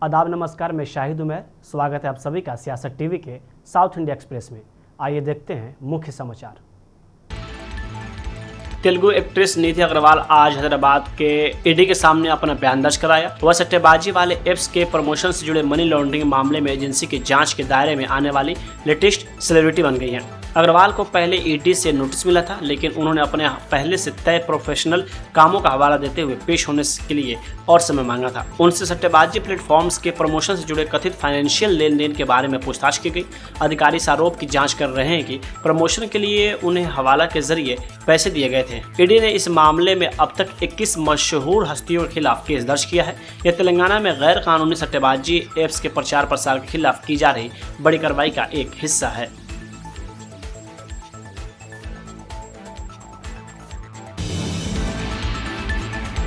आदाब नमस्कार, मैं शाहिद उमैर। स्वागत है आप सभी का सियासत टीवी के साउथ इंडिया एक्सप्रेस में। आइए देखते हैं मुख्य समाचार। तेलुगु एक्ट्रेस निधि अग्रवाल आज हैदराबाद के ईडी के सामने अपना बयान दर्ज कराया। वह सट्टेबाजी वाले एप्स के प्रमोशन से जुड़े मनी लॉन्ड्रिंग मामले में एजेंसी की जांच के दायरे में आने वाली लेटेस्ट सेलिब्रिटी बन गई हैं। अग्रवाल को पहले ईडी से नोटिस मिला था, लेकिन उन्होंने अपने पहले से तय प्रोफेशनल कामों का हवाला देते हुए पेश होने के लिए और समय मांगा था। उनसे सट्टेबाजी प्लेटफॉर्म्स के प्रमोशन से जुड़े कथित फाइनेंशियल लेन देन के बारे में पूछताछ की गई। अधिकारी इस आरोप की जांच कर रहे हैं कि प्रमोशन के लिए उन्हें हवाला के जरिए पैसे दिए गए थे। ईडी ने इस मामले में अब तक 21 मशहूर हस्तियों के खिलाफ केस दर्ज किया है। यह तेलंगाना में गैर कानूनी सट्टेबाजी एप्स के प्रचार प्रसार के खिलाफ की जा रही बड़ी कार्रवाई का एक हिस्सा है।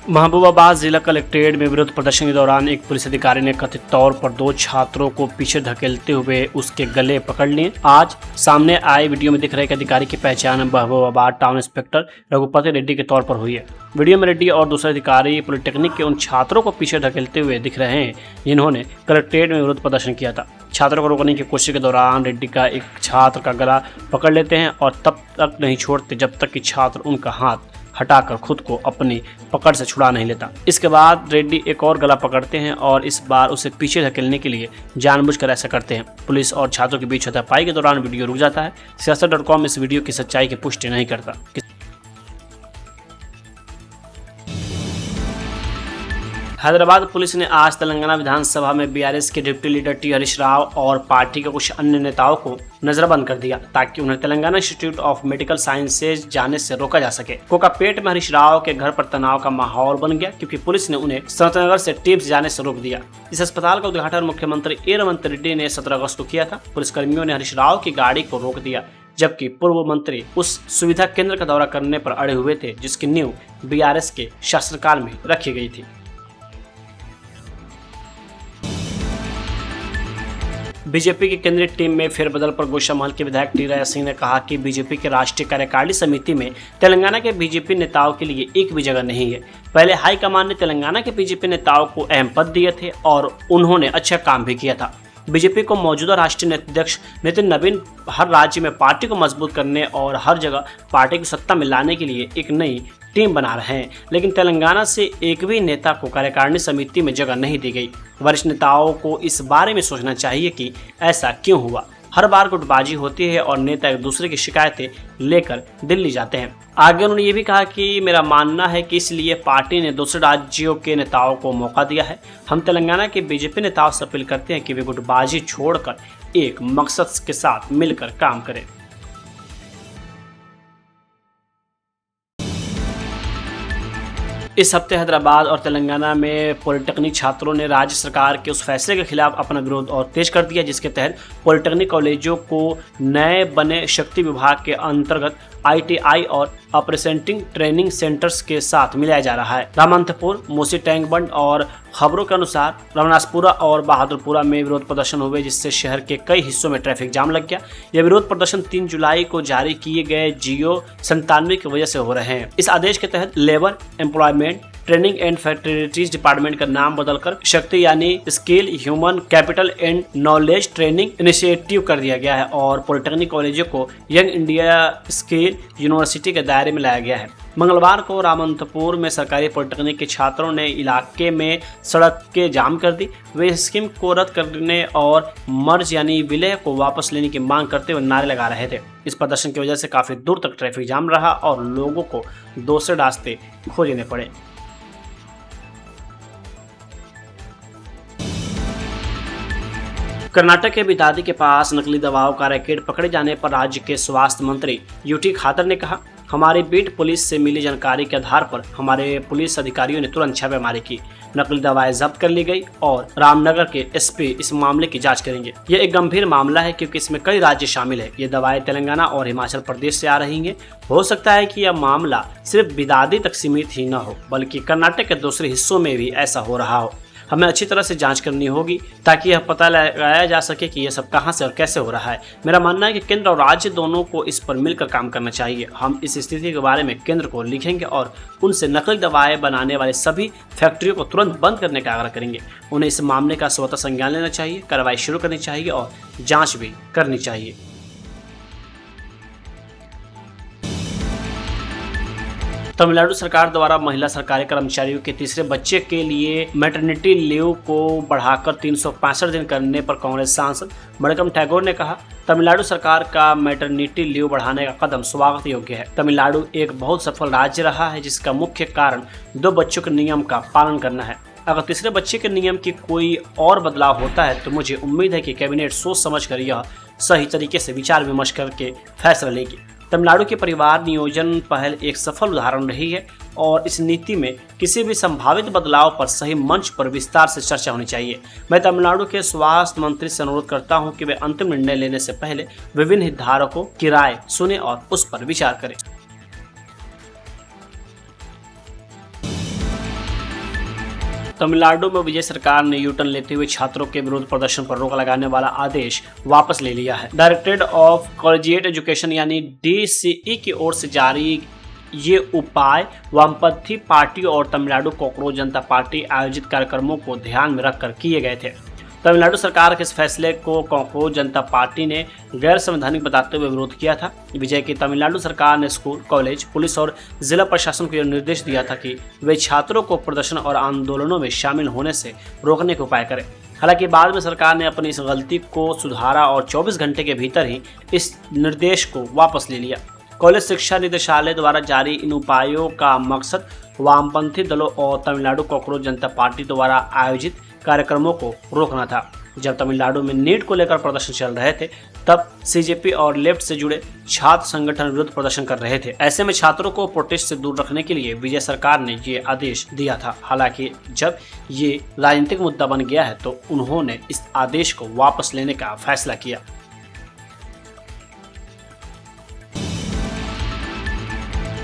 महबूबाबाद जिला कलेक्ट्रेट में विरोध प्रदर्शन के दौरान एक पुलिस अधिकारी ने कथित तौर पर 2 छात्रों को पीछे धकेलते हुए उसके गले पकड़ लिए। आज सामने आए वीडियो में दिख रहे एक अधिकारी की पहचान महबूबाबाद टाउन इंस्पेक्टर रघुपति रेड्डी के तौर पर हुई है। वीडियो में रेड्डी और दूसरे अधिकारी पॉलिटेक्निक के उन छात्रों को पीछे धकेलते हुए दिख रहे हैं जिन्होंने कलेक्ट्रेट में विरोध प्रदर्शन किया था। छात्रों को रोकने की कोशिश के दौरान रेड्डी का एक छात्र का गला पकड़ लेते हैं और तब तक नहीं छोड़ते जब तक कि छात्र उनका हाथ हटाकर खुद को अपनी पकड़ से छुड़ा नहीं लेता। इसके बाद रेड्डी एक और गला पकड़ते हैं और इस बार उसे पीछे धकेलने के लिए जानबूझकर ऐसा करते हैं। पुलिस और छात्रों के बीच हाथापाई के दौरान वीडियो रुक जाता है। siyaasat.com इस वीडियो की सच्चाई की पुष्टि नहीं करता। हैदराबाद पुलिस ने आज तेलंगाना विधानसभा में बीआरएस के deputy leader T Harish Rao और पार्टी के कुछ अन्य नेताओं को नजरबंद कर दिया ताकि उन्हें Telangana institute of medical sciences जाने से रोका जा सके। कोकापेट में हरीश राव के घर पर तनाव का माहौल बन गया क्योंकि पुलिस ने उन्हें सनतनगर से टिप्स जाने से रोक दिया। इस अस्पताल का उद्घाटन मुख्यमंत्री ए रेवंत रेड्डी ने 17 अगस्त को किया था। पुलिसकर्मियों ने हरीश राव की गाड़ी को रोक दिया जबकि पूर्व मंत्री उस सुविधा केंद्र का दौरा करने पर अड़े हुए थे जिसकी नींव बीआरएस के शासनकाल में रखी गई थी। बीजेपी की केंद्रीय टीम में फेरबदल पर गोशामहल के विधायक टी राजा सिंह ने कहा कि बीजेपी के राष्ट्रीय कार्यकारिणी समिति में तेलंगाना के बीजेपी नेताओं के लिए एक भी जगह नहीं है। पहले हाईकमान ने तेलंगाना के बीजेपी नेताओं को अहम पद दिए थे और उन्होंने अच्छा काम भी किया था। बीजेपी को मौजूदा राष्ट्रीय अध्यक्ष नितिन नवीन हर राज्य में पार्टी को मजबूत करने और हर जगह पार्टी को सत्ता में लाने के लिए एक नई टीम बना रहे हैं, लेकिन तेलंगाना से एक भी नेता को कार्यकारिणी समिति में जगह नहीं दी गई। वरिष्ठ नेताओं को इस बारे में सोचना चाहिए कि ऐसा क्यों हुआ। हर बार गुटबाजी होती है और नेता एक दूसरे की शिकायतें लेकर दिल्ली जाते हैं। आगे उन्होंने ये भी कहा कि मेरा मानना है कि इसलिए पार्टी ने दूसरे राज्यों के नेताओं को मौका दिया है। हम तेलंगाना के बीजेपी नेताओं से अपील करते हैं कि वे गुटबाजी छोड़कर एक मकसद के साथ मिलकर काम करें। इस हफ्ते हैदराबाद और तेलंगाना में पॉलिटेक्निक छात्रों ने राज्य सरकार के उस फैसले के खिलाफ अपना विरोध और तेज कर दिया जिसके तहत पॉलिटेक्निक कॉलेजों को नए बने शक्ति विभाग के अंतर्गत ITI और अप्रेंटिस ट्रेनिंग सेंटर्स के साथ मिलाया जा रहा है। रामनाथपुर, मूसी टैंकबंड और खबरों के अनुसार रमनासपुरा और बहादुरपुरा में विरोध प्रदर्शन हुए जिससे शहर के कई हिस्सों में ट्रैफिक जाम लग गया। यह विरोध प्रदर्शन 3 जुलाई को जारी किए गए GO 97 की वजह से हो रहे हैं। इस आदेश के तहत labour employment training and facilities department का नाम बदलकर शक्ति यानी skill human capital and knowledge training initiative कर दिया गया है और पॉलिटेक्निक कॉलेजों को यंग इंडिया स्किल यूनिवर्सिटी के दायरे में लाया गया है। मंगलवार को रामनाथपुर में सरकारी पॉलिटेक्निक के छात्रों ने इलाके में सड़क के जाम कर दी। वे स्कीम को रद्द करने और मर्ज यानी विलय को वापस लेने की मांग करते हुए नारे लगा रहे थे। इस प्रदर्शन की वजह से काफी दूर तक ट्रैफिक जाम रहा और लोगों को दूसरे रास्ते खोजने पड़े। कर्नाटक के बिदादी के पास नकली दवाओं का रैकेट पकड़े जाने पर राज्य के स्वास्थ्य मंत्री यूटी खादर ने कहा, हमारी बीट पुलिस से मिली जानकारी के आधार पर हमारे पुलिस अधिकारियों ने तुरंत छापेमारी की। नकली दवाएं जब्त कर ली गई और रामनगर के SP इस मामले की जांच करेंगे। यह एक गंभीर मामला है क्योंकि इसमें कई राज्य शामिल है। ये दवाएं तेलंगाना और हिमाचल प्रदेश से आ रही हैं। हो सकता है कि यह मामला सिर्फ बिदादी तक सीमित ही न हो बल्कि कर्नाटक के दूसरे हिस्सों में भी ऐसा हो रहा हो। हमें अच्छी तरह से जांच करनी होगी ताकि यह पता लगाया जा सके कि यह सब कहां से और कैसे हो रहा है। मेरा मानना है कि केंद्र और राज्य दोनों को इस पर मिलकर काम करना चाहिए। हम इस स्थिति के बारे में केंद्र को लिखेंगे और उनसे नकली दवाएं बनाने वाले सभी फैक्ट्रियों को तुरंत बंद करने का आग्रह करेंगे। उन्हें इस मामले का स्वतः संज्ञान लेना चाहिए, कार्रवाई शुरू करनी चाहिए और जांच भी करनी चाहिए। तमिलनाडु सरकार द्वारा महिला सरकारी कर्मचारियों के तीसरे बच्चे के लिए मैटरनिटी लीव को बढ़ाकर 365 दिन करने पर कांग्रेस सांसद मणिकम टैगोर ने कहा, तमिलनाडु सरकार का मैटरनिटी लीव बढ़ाने का कदम स्वागत योग्य है। तमिलनाडु एक बहुत सफल राज्य रहा है जिसका मुख्य कारण 2 बच्चों के नियम का पालन करना है। अगर तीसरे बच्चे के नियम की कोई और बदलाव होता है तो मुझे उम्मीद है कि कैबिनेट सोच समझकर यह सही तरीके से विचार विमर्श करके फैसला लेगी। तमिलनाडु की परिवार नियोजन पहल एक सफल उदाहरण रही है और इस नीति में किसी भी संभावित बदलाव पर सही मंच पर विस्तार से चर्चा होनी चाहिए। मैं तमिलनाडु के स्वास्थ्य मंत्री से अनुरोध करता हूं कि वे अंतिम निर्णय लेने से पहले विभिन्न हितधारकों की राय सुने और उस पर विचार करें। तमिलनाडु में विजय सरकार ने यूटर्न लेते हुए छात्रों के विरोध प्रदर्शन पर रोक लगाने वाला आदेश वापस ले लिया है। डायरेक्टरेट ऑफ कॉलेजिएट एजुकेशन यानी DCE की ओर से जारी ये उपाय वामपंथी पार्टी और तमिलनाडु कॉकरोच जनता पार्टी आयोजित कार्यक्रमों को ध्यान में रखकर किए गए थे। तमिलनाडु सरकार के इस फैसले को कॉकरोच जनता पार्टी ने गैर संवैधानिक बताते हुए विरोध किया था। विजय की तमिलनाडु सरकार ने स्कूल, कॉलेज, पुलिस और जिला प्रशासन को यह निर्देश दिया था कि वे छात्रों को प्रदर्शन और आंदोलनों में शामिल होने से रोकने के उपाय करें। हालांकि बाद में सरकार ने अपनी इस गलती को सुधारा और 24 घंटे के भीतर ही इस निर्देश को वापस ले लिया। कॉलेज शिक्षा निदेशालय द्वारा जारी इन उपायों का मकसद वामपंथी दलों और तमिलनाडु कॉकरोच जनता पार्टी द्वारा आयोजित कार्यक्रमों को रोकना था। जब तमिलनाडु में नीट को लेकर प्रदर्शन चल रहे थे तब CJP और लेफ्ट से जुड़े छात्र संगठन विरोध प्रदर्शन कर रहे थे। ऐसे में छात्रों को प्रोटेस्ट से दूर रखने के लिए विजय सरकार ने ये आदेश दिया था। हालांकि जब ये राजनीतिक मुद्दा बन गया है तो उन्होंने इस आदेश को वापस लेने का फैसला किया।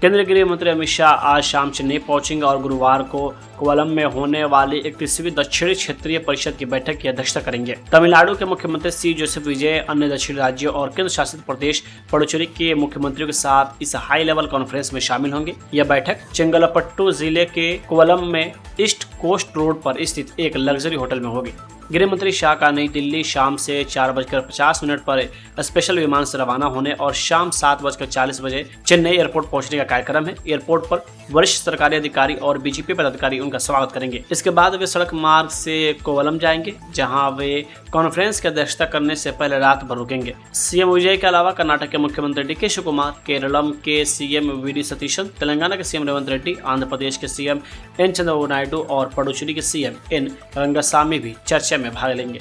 केंद्रीय गृह मंत्री अमित शाह आज शाम चेन्नई पहुंचेंगे और गुरुवार को कोवलम में होने वाली 31वीं दक्षिणी क्षेत्रीय परिषद की बैठक की अध्यक्षता करेंगे। तमिलनाडु के मुख्यमंत्री C. जोसेफ विजय अन्य दक्षिणी राज्यों और केंद्र शासित प्रदेश पुडुचेरी के मुख्यमंत्रियों के साथ इस हाई लेवल कॉन्फ्रेंस में शामिल होंगे। यह बैठक चेंगलपट्टू जिले के कोवलम में ईस्ट कोस्ट रोड पर स्थित एक लग्जरी होटल में होगी। गृह मंत्री शाह का नई दिल्ली शाम से 4:50 पर स्पेशल विमान से रवाना होने और शाम 7:40 बजे चेन्नई एयरपोर्ट पहुंचने का कार्यक्रम है। एयरपोर्ट पर वरिष्ठ सरकारी अधिकारी और बीजेपी पदाधिकारी उनका स्वागत करेंगे। इसके बाद वे सड़क मार्ग से कोवलम जाएंगे जहां वे कॉन्फ्रेंस की अध्यक्षता करने से पहले रात भर रुकेंगे। सीएम विजय के अलावा कर्नाटक के मुख्यमंत्री DK शिवकुमार, केरलम के CM VD सतीशन, तेलंगाना के CM रेवंत रेड्डी, आंध्र प्रदेश के CM N चंद्रबाबू नायडू और पुडुचेरी के CM N रंगासामी भी चर्चा में भाग लेंगे।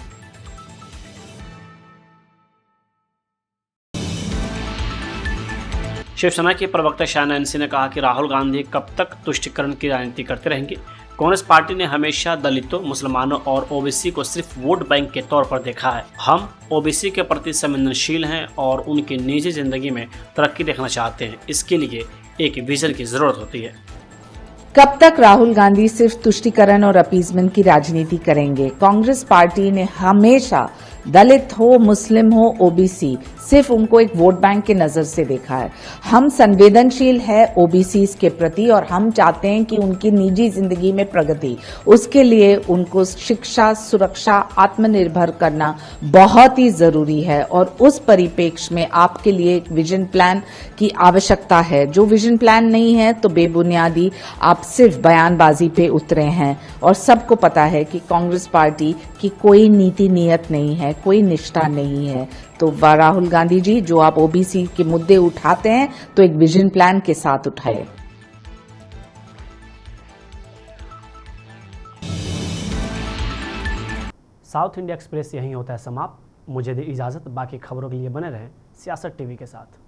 शिवसेना के प्रवक्ता शायना एनसी ने कहा कि राहुल गांधी कब तक तुष्टीकरण की राजनीति करते रहेंगे। कांग्रेस पार्टी ने हमेशा दलितों, मुसलमानों और ओबीसी को सिर्फ वोट बैंक के तौर पर देखा है। हम ओबीसी के प्रति संवेदनशील हैं और उनकी निजी जिंदगी में तरक्की देखना चाहते हैं। इसके लिए एक विजन की जरूरत होती है। कब तक राहुल गांधी सिर्फ तुष्टीकरण और अपीजमेंट की राजनीति करेंगे? कांग्रेस पार्टी ने हमेशा दलित हो, मुस्लिम हो, ओबीसी, सिर्फ उनको एक वोट बैंक के नजर से देखा है। हम संवेदनशील है ओबीसी के प्रति और हम चाहते हैं कि उनकी निजी जिंदगी में प्रगति, उसके लिए उनको शिक्षा, सुरक्षा, आत्मनिर्भर करना बहुत ही जरूरी है और उस परिप्रेक्ष्य में आपके लिए एक विजन प्लान की आवश्यकता है। जो विजन प्लान नहीं है तो बेबुनियादी आप सिर्फ बयानबाजी पे उतरे हैं और सबको पता है कि कांग्रेस पार्टी की कोई नीति नियत नहीं है, कोई निष्ठा नहीं है। तो राहुल गांधी जी, जो आप ओबीसी के मुद्दे उठाते हैं तो एक विजन प्लान के साथ उठाए। साउथ इंडिया एक्सप्रेस यहीं होता है समाप्त। मुझे दे इजाजत, बाकी खबरों के लिए बने रहें सियासत टीवी के साथ।